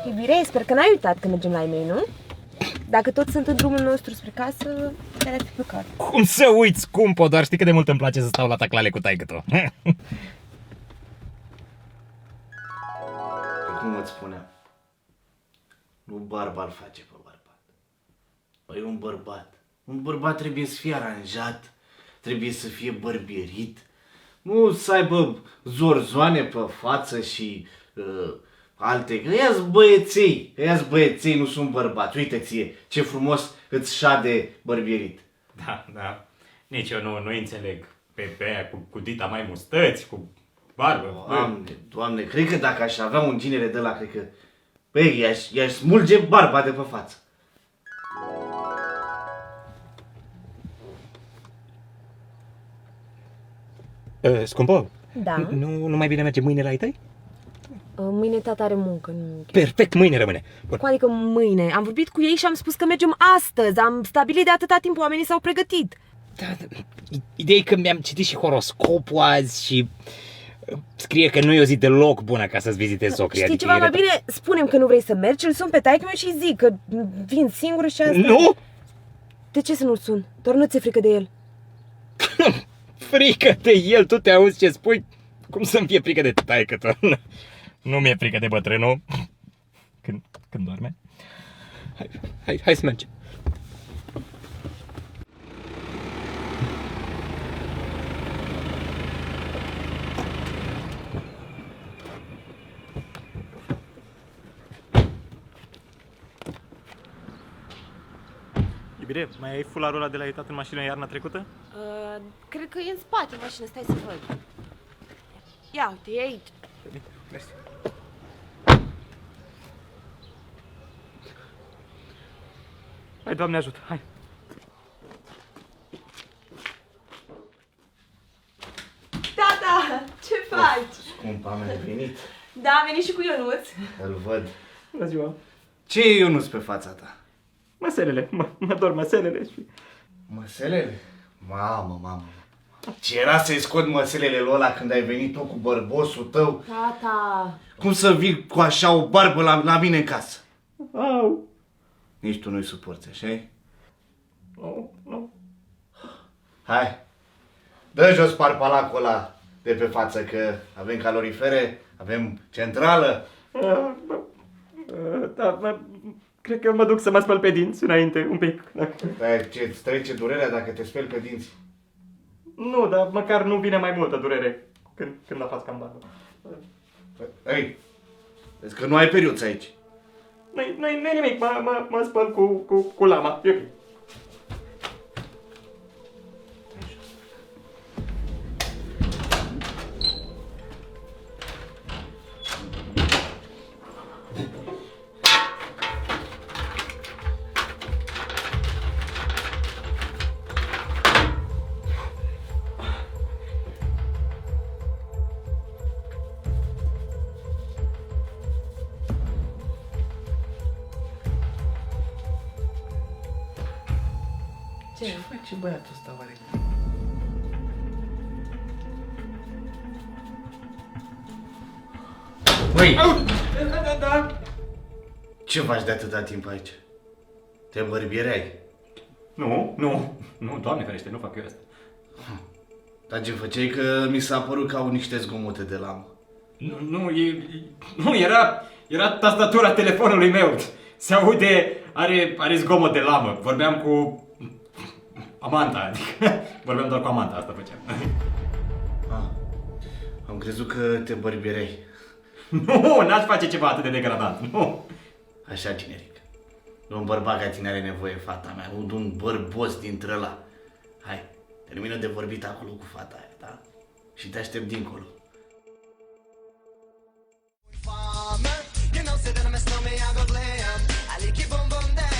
Iubire, sper că n-ai uitat că mergem la ei mei, nu? Dacă toți sunt în drumul nostru spre casă, te-ar fi păcat. Cum să uiți, scumpo, doar știi cât de mult îmi place să stau la taclale cu taică-tu. Cum îți spuneam, nu barba îl face pe bărbat. Păi un bărbat trebuie să fie aranjat, trebuie să fie bărbierit, nu să aibă zorzoane pe față și alte. Ăia-s băieței, nu sunt bărbați. Uite ție, ce frumos îți șade bărbierit. Da. Nici eu nu înțeleg pe aia cu dita mai mustăți, cu barbă. Doamne, cred că dacă aș avea un ginere de ăla, cred că, băi, i-aș smulge barba de pe față. Scumpo, Da? nu mai bine merge mâine la ei tăi? Mâine tata are muncă, nu... Perfect, mâine rămâne. Bun. Cum adică mâine? Am vorbit cu ei și am spus că mergem astăzi. Am stabilit de atâta timp, oamenii s-au pregătit. Da, ideea e că mi-am citit și horoscopul azi și scrie că nu e o zi deloc bună ca să-ți vizitezi socrii. Știi adică ceva mai bine? Spunem că nu vrei să mergi, îl sun pe taică meu și zic că vin singur și asta... Nu? De ce să nu-l sun? Doar nu ți-e frică de el. Frică de el, tu te auzi ce spui? Cum să-mi fie frică de taică-tu? Nu mi-e frică de bătrânul. Când doarme. Hai să mergem. Iubire, mai ai fularul ăla de la uitat în mașină iarna trecută? Cred că e în spate mașină, stai să văd. Ia uite, e aici. Mersi. Hai, Doamne ajută, hai. Tata, ce faci? Scump, am venit. Da, am venit și cu Ionuț. Îl văd. Bună ziua. Ce e Ionuț pe fața ta? Măselele, mă dor măselele și... Măselele? Mamă. Ce era să-i scot măselele lui ăla când ai venit tu cu bărbosul tău? Tata. Cum să vii cu așa o barbă la mine în casă? Au. Nici tu nu-i suporți, așa-i? Nu. Hai, dă jos parpalacul ăla de pe față, că avem calorifere, avem centrală. Da, cred că mă duc să mă spăl pe dinți înainte, un pic. Dacă... Dar ce-ți trece durerea dacă te speli pe dinți? Nu, dar măcar nu vine mai multă durere când la fac cam barbă. Ei, vezi că nu ai periuță aici. Nu-i nimic, mă spăl cu lama, e ok. Ce face băiatul ăsta, oare? Băi! Da. Ce faci de atâta timp aici? Te bărbiereai? Nu, Doamne ferește, nu fac eu asta. Dar ce făceai că mi s-a părut că au niște zgomote de lamă? Nu, era tastatura telefonului meu. Se aude, are zgomot de lamă. Vorbeam cu amanta, adică vorbeam doar cu amanta, asta făceam. Am crezut că te bărbiereai. Nu, n-aș face ceva atât de degradant, nu. Așa, generic. Un bărbat ca tine are nevoie, fata mea, nu de un bărbos dintre ăla. Hai, termină de vorbit acolo cu fata aia, da? Și te aștept dincolo. You know, say that I'm a snowman, I go glam. I like it boom boom down.